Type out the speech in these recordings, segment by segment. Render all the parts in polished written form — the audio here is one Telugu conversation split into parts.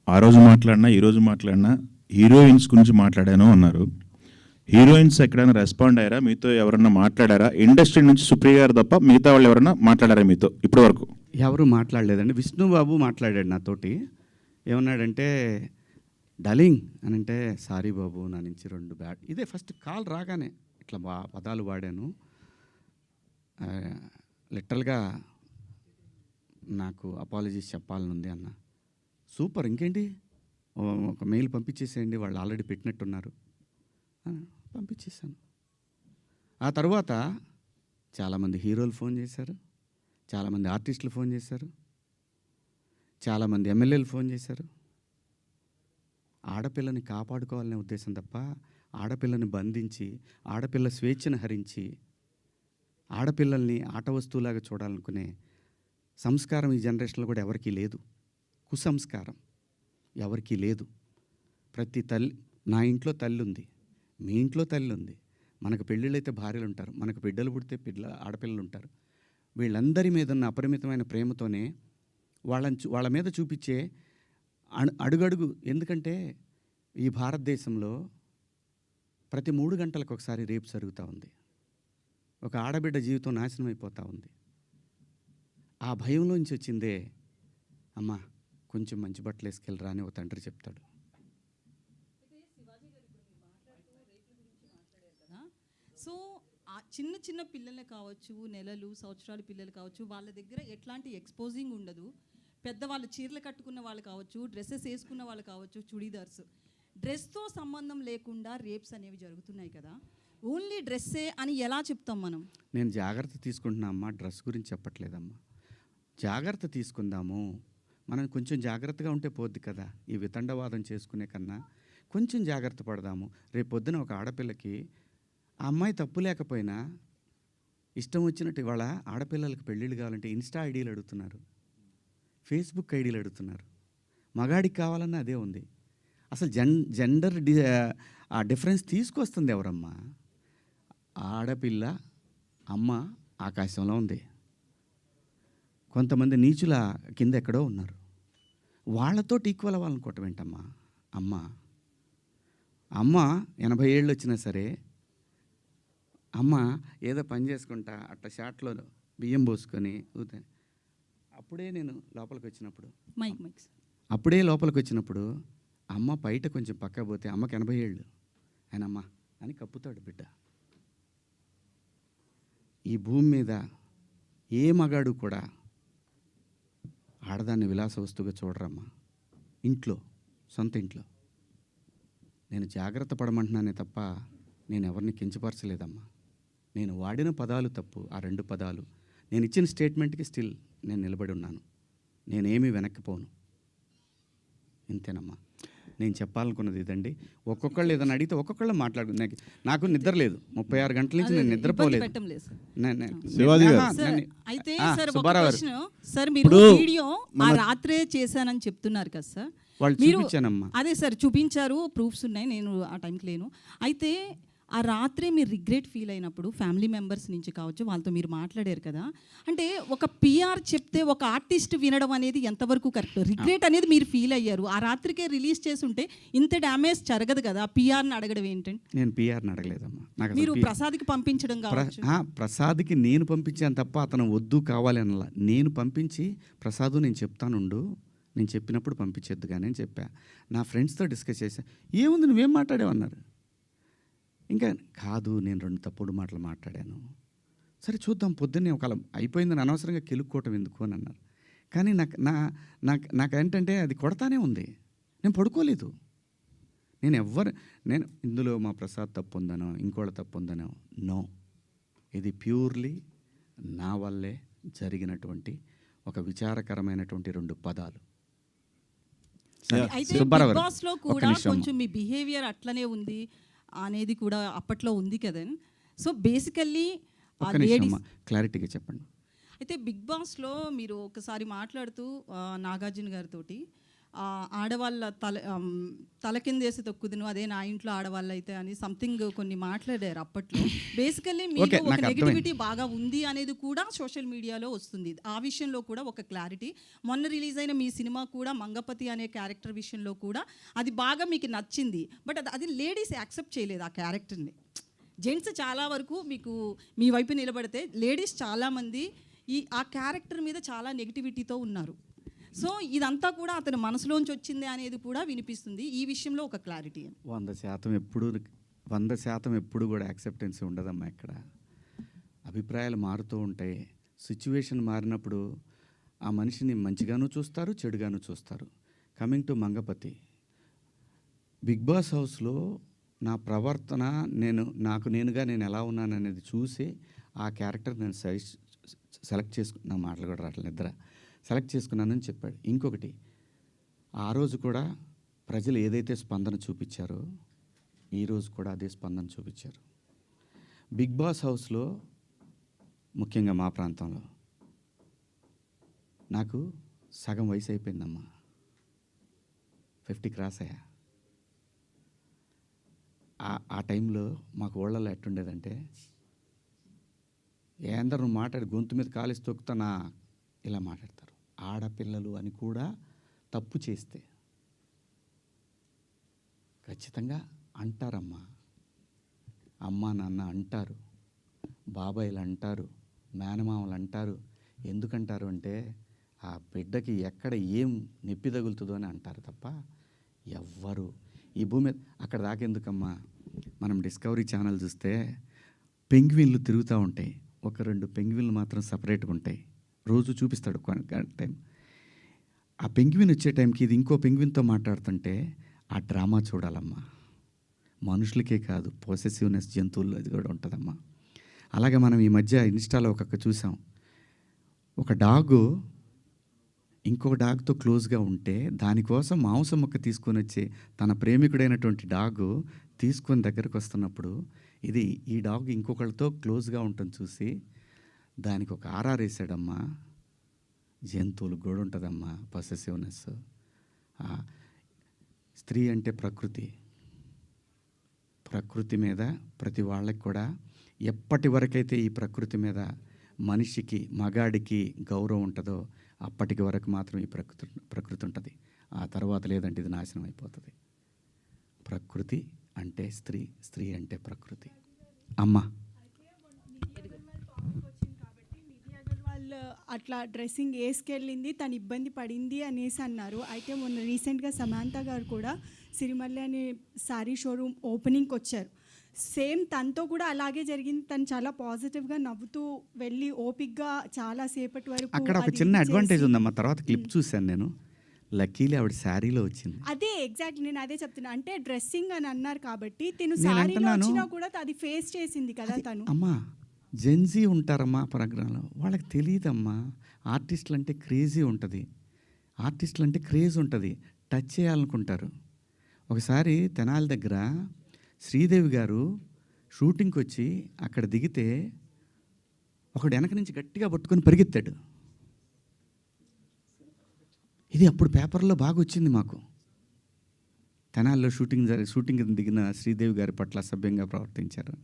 ఆ రోజు మాట్లాడినా ఈ రోజు మాట్లాడినా హీరోయిన్స్ గురించి మాట్లాడాను అన్నారు. హీరోయిన్స్ ఎక్కడైనా రెస్పాండ్ అయ్యారా? మీతో ఎవరన్నా మాట్లాడారా? ఇండస్ట్రీ నుంచి సుప్రియ గారు తప్ప మిగతా వాళ్ళు ఎవరైనా మాట్లాడారా మీతో ఇప్పటి వరకు? ఎవరు మాట్లాడలేదండి. విష్ణుబాబు మాట్లాడాడు నాతోటి. ఏమన్నాడంటే, డార్లింగ్ అని అంటే, సారీ బాబు నా నుంచి 2 బ్యాడ్. ఇదే ఫస్ట్ కాల్ రాగానే ఇట్లా పదాలు వాడాను. లిటరల్గా నాకు అపాలజీస్ చెప్పాలనుంది అన్న. సూపర్, ఇంకేంటి ఒక మెయిల్ పంపించేసేయండి, వాళ్ళు ఆల్రెడీ పెట్టినట్టున్నారు. పంపించేసాను. ఆ తర్వాత చాలామంది హీరోలు ఫోన్ చేశారు, చాలామంది ఆర్టిస్టులు ఫోన్ చేశారు, చాలామంది ఎమ్మెల్యేలు ఫోన్ చేశారు. ఆడపిల్లని కాపాడుకోవాలనే ఉద్దేశం తప్ప ఆడపిల్లని బంధించి ఆడపిల్ల స్వేచ్ఛను హరించి ఆడపిల్లల్ని ఆట వస్తువులాగా చూడాలనుకునే సంస్కారం ఈ జనరేషన్లో కూడా ఎవరికీ లేదు. కుసంస్కారం ఎవరికీ లేదు. ప్రతి తల్లి, నా ఇంట్లో తల్లి ఉంది, మీ ఇంట్లో తల్లి ఉంది, మనకు పెళ్ళిళ్ళు అయితే భార్యలు ఉంటారు, మనకు బిడ్డలు పుడితే ఆడపిల్లలు ఉంటారు. వీళ్ళందరి మీద ఉన్న అపరిమితమైన ప్రేమతోనే వాళ్ళ మీద చూపించే అడుగడుగు. ఎందుకంటే ఈ భారతదేశంలో ప్రతి 3 గంటలకు ఒకసారి రేపు జరుగుతూ ఉంది. ఒక ఆడబిడ్డ జీవితం నాశనం అయిపోతూ ఉంది. ఆ భయంలోంచి వచ్చిందే, అమ్మ కొంచెం మంచి బట్టలు వేసుకెళ్ళరా అని ఒక తండ్రి చెప్తాడు. సో చిన్న చిన్న పిల్లలే కావచ్చు, నెలలు సంవత్సరాల పిల్లలు కావచ్చు, వాళ్ళ దగ్గర ఎట్లాంటి ఎక్స్పోజింగ్ ఉండదు. పెద్దవాళ్ళు చీరలు కట్టుకున్న వాళ్ళు కావచ్చు, డ్రెస్సెస్ వేసుకున్న వాళ్ళు కావచ్చు, చుడీదార్స్, డ్రెస్తో సంబంధం లేకుండా రేప్స్ అనేవి జరుగుతున్నాయి కదా. ఓన్లీ డ్రెస్సే అని ఎలా చెప్తాం మనం? నేను జాగ్రత్త తీసుకుంటున్నా అమ్మా, డ్రెస్ గురించి చెప్పట్లేదమ్మా. జాగ్రత్త తీసుకుందాము, మనం కొంచెం జాగ్రత్తగా ఉంటే పోద్ది కదా. ఈ వితండవాదం చేసుకునే కన్నా కొంచెం జాగ్రత్త పడదాము. రేపు పొద్దున ఒక ఆడపిల్లకి ఆ అమ్మాయి తప్పు లేకపోయినా ఇష్టం వచ్చినట్టు ఇవాళ ఆడపిల్లలకు పెళ్ళిళ్ళు కావాలంటే ఇన్స్టా ఐడీలు అడుగుతున్నారు, ఫేస్బుక్ ఐడీలు అడుగుతున్నారు. మగాడికి కావాలన్నా అదే ఉంది. అసలు జెండర్ ఆ డిఫరెన్స్ తీసుకొస్తుంది ఎవరమ్మా? ఆడపిల్ల అమ్మ ఆకాశంలో ఉంది, కొంతమంది నీచుల కింద ఎక్కడో ఉన్నారు. వాళ్ళతో ఈక్వల్ అవ్వాలనుకోవటం ఏంటమ్మా? అమ్మ 80 ఏళ్ళు వచ్చినా సరే అమ్మ ఏదో పని చేసుకుంటా అట్లా షాట్లో బియ్యం పోసుకొని అప్పుడే నేను లోపలికి వచ్చినప్పుడు అమ్మ బయట కొంచెం పక్క పోతే అమ్మకి 80 ఏళ్ళు, ఆయన అమ్మ అని కప్పుతాడు బిడ్డ. ఈ భూమి మీద ఏ మగాడు కూడా ఆడదాన్ని విలాస వస్తువుగా చూడరమ్మా. ఇంట్లో, సొంత ఇంట్లో. నేను జాగ్రత్త పడమంటున్నానే తప్ప నేను ఎవరిని కించపరచలేదమ్మా. నేను వాడిన పదాలు తప్పు, ఆ 2 పదాలు. నేను ఇచ్చిన స్టేట్మెంట్కి స్టిల్ నేను నిలబడి ఉన్నాను. నేనేమీ వెనక్కిపోను. ఇంతేనమ్మా నేను చెప్పాలనుకున్నది. ఇదండి. ఒక్కొక్కళ్ళు ఏదైనా అడిగితే ఒక్కొక్కళ్ళు మాట్లాడు. నాకు నిద్ర లేదు, 36 గంటల నుంచి నేను నిద్రపోలేదు. అయితే సార్ మీరు వీడియో ఆ రాత్రే చేశానని చెప్తున్నారు కదా సార్. వాళ్ళు చూపించానమ్మా. అదే సార్ చూపించారు, ప్రూఫ్స్ ఉన్నాయి, నేను ఆ టైంకి లేను. అయితే ఆ రాత్రే మీరు రిగ్రెట్ ఫీల్ అయినప్పుడు ఫ్యామిలీ మెంబర్స్ నుంచి కావచ్చు, వాళ్ళతో మీరు మాట్లాడారు కదా. అంటే ఒక పిఆర్ చెప్తే ఒక ఆర్టిస్ట్ వినడం అనేది ఎంతవరకు కరెక్ట్? రిగ్రెట్ అనేది మీరు ఫీల్ అయ్యారు, ఆ రాత్రికే రిలీజ్ చేసి ఉంటే ఇంత డ్యామేజ్ జరగదు కదా. పిఆర్ని అడగడం ఏంటంటే? నేను పిఆర్ని అడగలేదమ్మా. మీరు ప్రసాద్కి పంపించడం కావచ్చు. ప్రసాద్కి నేను పంపించాను తప్ప అతను వద్దు కావాలి అనలా. నేను పంపించి ప్రసాద్ నేను చెప్తానుండు, నేను చెప్పినప్పుడు పంపించేద్దు కానీ అని చెప్పా. నా ఫ్రెండ్స్తో డిస్కస్ చేశా. ఏముంది నువ్వేం మాట్లాడావన్నారు. ఇంకా కాదు, నేను 2 తప్పుడు మాటలు మాట్లాడాను. సరే చూద్దాం, పొద్దున్నే ఒకవేళ అయిపోయిందని అనవసరంగా కెలుక్కోవటం ఎందుకు అని అన్నారు. కానీ నాకేంటంటే అది కొడతానే ఉంది. నేను పడుకోలేదు. నేను ఇందులో మా ప్రసాద్ తప్పు ఉందనో ఇంకోళ్ళ తప్పు ఉందనో నో. ఇది ప్యూర్లీ నా వల్లే జరిగినటువంటి ఒక విచారకరమైనటువంటి 2 పదాలు. అయితే బిగ్ బాస్లో కూడా కొంచెం మీ బిహేవియర్ అట్లనే ఉంది అనేది కూడా అప్పట్లో ఉంది కదా. సో బేసికల్లీ క్లారిటీగా చెప్పండి. అయితే బిగ్ బాస్లో మీరు ఒకసారి మాట్లాడుతూ నాగార్జున గారితో ఆడవాళ్ళ తల కిందేసి తొక్కుదును అదే నా ఇంట్లో ఆడవాళ్ళు అయితే అని సంథింగ్ కొన్ని మాట్లాడారు అప్పట్లో. బేసికల్లీ Okay, మీకు ఒక నాకు అర్థమైంది. నెగిటివిటీ బాగా ఉంది అనేది కూడా సోషల్ మీడియాలో వస్తుంది. ఆ విషయంలో కూడా ఒక క్లారిటీ. మొన్న రిలీజ్ అయిన మీ సినిమా కూడా మంగపతి అనే క్యారెక్టర్ విషయంలో కూడా అది బాగా మీకు నచ్చింది. బట్ అది లేడీస్ యాక్సెప్ట్ చేయలేదు ఆ క్యారెక్టర్ని. జెంట్స్ చాలా వరకు మీకు మీ వైపు నిలబడితే లేడీస్ చాలామంది ఆ క్యారెక్టర్ మీద చాలా నెగిటివిటీతో ఉన్నారు. సో ఇదంతా కూడా అతని మనసులోంచి వచ్చింది అనేది కూడా వినిపిస్తుంది. ఈ విషయంలో ఒక క్లారిటీ. 100% ఎప్పుడు కూడా యాక్సెప్టెన్స్ ఉండదమ్మా. ఇక్కడ అభిప్రాయాలు మారుతూ ఉంటాయి. సిచ్యువేషన్ మారినప్పుడు ఆ మనిషిని మంచిగాను చూస్తారు, చెడుగాను చూస్తారు. Coming to Mangapati, Bigg Boss హౌస్లో నా ప్రవర్తన నాకు నేనుగా నేను ఎలా ఉన్నాను అనేది చూసి ఆ క్యారెక్టర్ నేను సెలెక్ట్ చేసుకున్నా. మాటలు కూడా రావట్లేదు, నిద్ర సెలెక్ట్ చేసుకున్నానని చెప్పాడు. ఇంకొకటి, ఆ రోజు కూడా ప్రజలు ఏదైతే స్పందన చూపించారో ఈరోజు కూడా అదే స్పందన చూపించారు. బిగ్ బాస్ హౌస్లో ముఖ్యంగా మా ప్రాంతంలో నాకు సగం వయసు అయిపోయిందమ్మా. 50 క్రాస్ అయ్యా. ఆ టైంలో మాకు ఊళ్ళల్లో ఎట్టుండేదంటే, ఏందరు నువ్వు మాట్లాడి గొంతు మీద కాలేసి తొక్కుతానా ఇలా మాట్లాడతారు. ఆడపిల్లలు అని కూడా తప్పు చేస్తే ఖచ్చితంగా అంటారమ్మా. అమ్మ నాన్న అంటారు, బాబాయిలు అంటారు, మేనమామలు అంటారు. ఎందుకంటారు అంటే ఆ బిడ్డకి ఎక్కడ ఏం నొప్పి తగులుతుందో అని అంటారు తప్ప ఎవ్వరు ఈ భూమి మీద అక్కడ దాకెందుకమ్మా. మనం డిస్కవరీ ఛానల్ చూస్తే పెంగ్విన్లు తిరుగుతూ ఉంటాయి. 1-2 పెంగ్విన్లు మాత్రం సపరేట్గా ఉంటాయి. రోజు చూపిస్తాడు టైం. ఆ పెంగ్విన్ వచ్చే టైంకి ఇది ఇంకో పెంగ్విన్తో మాట్లాడుతుంటే ఆ డ్రామా చూడాలమ్మా. మనుషులకే కాదు, పొసెసివ్నెస్ జంతువుల్లో అది కూడా ఉంటుందమ్మా. అలాగే మనం ఈ మధ్య ఇన్స్టాలో చూసాం. ఒక డాగు ఇంకొక డాగ్తో క్లోజ్గా ఉంటే దానికోసం మాంసం ముక్క తీసుకొని వచ్చి తన ప్రేమికుడైనటువంటి డాగు తీసుకొని దగ్గరకు వస్తున్నప్పుడు ఈ డాగ్ ఇంకొకళ్ళతో క్లోజ్గా ఉంటుంది చూసి దానికి ఒక ఆర్ఆర్ వేసాడమ్మా. జంతువులు కూడా ఉంటుందమ్మా పొసెసివ్నెస్. స్త్రీ అంటే ప్రకృతి మీద ప్రతి వాళ్ళకి కూడా ఎప్పటి వరకైతే ఈ ప్రకృతి మీద మనిషికి మగాడికి గౌరవం ఉంటుందో అప్పటికి వరకు మాత్రం ఈ ప్రకృతి ఉంటుంది. ఆ తర్వాత లేదంటే ఇది నాశనం అయిపోతుంది. ప్రకృతి అంటే స్త్రీ, స్త్రీ అంటే ప్రకృతి. అమ్మ అట్లా డ్రెస్సింగ్ వేసుకెళ్ళింది, తను ఇబ్బంది పడింది అనేసి అన్నారు. అయితే మొన్న రీసెంట్గా సమాంత గారు కూడా సిరిమల్లి అనే శారీ షోరూమ్ ఓపెనింగ్కి వచ్చారు. సేమ్ తనతో కూడా అలాగే జరిగింది. తను చాలా పాజిటివ్గా నవ్వుతూ వెళ్ళి ఓపిక్గా చాలా సేపటి వరకు అక్కడ ఒక చిన్న అడ్వాంటేజ్ ఉందమ్మా. తర్వాత క్లిప్ చూశాను నేను. లక్కీలీ ఆవిడ శారీలో వచ్చింది. అదే ఎగ్జాక్ట్ నేను అదే చెప్తున్నా. అంటే డ్రెస్సింగ్ అని అన్నారు కాబట్టి తిను శారీలో వచ్చినా కూడా అది ఫేస్ చేసింది కదా తను. అమ్మా జెన్జీ ఉంటారమ్మా ప్రోగ్రాంలో, వాళ్ళకి తెలియదమ్మా. ఆర్టిస్టులు అంటే క్రేజీ ఉంటుంది, ఆర్టిస్టులు అంటే క్రేజ్ ఉంటుంది, టచ్ చేయాలనుకుంటారు. ఒకసారి తెనాలి దగ్గర శ్రీదేవి గారు షూటింగ్కి వచ్చి అక్కడ దిగితే ఒకడు వెనక నుంచి గట్టిగా పట్టుకొని పరిగెత్తాడు. ఇది అప్పుడు పేపర్లో బాగా వచ్చింది మాకు. తెనాలిలో షూటింగ్ దిగిన శ్రీదేవి గారి పట్ల అసభ్యంగా ప్రవర్తించారు.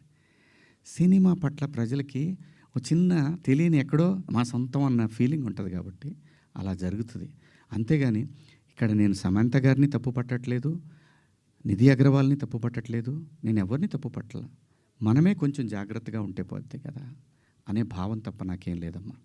సినిమా పట్ల ప్రజలకి ఒక చిన్న తెలియని ఎక్కడో మా సొంతం అన్న ఫీలింగ్ ఉంటుంది కాబట్టి అలా జరుగుతుంది. అంతేగాని ఇక్కడ నేను సమంత గారిని తప్పు పట్టట్లేదు, నిధి అగర్వాల్ని తప్పు పట్టట్లేదు, నేను ఎవరిని తప్పు పట్టల. మనమే కొంచెం జాగ్రత్తగా ఉంటే పోద్ది కదా అనే భావం తప్ప నాకేం లేదమ్మా.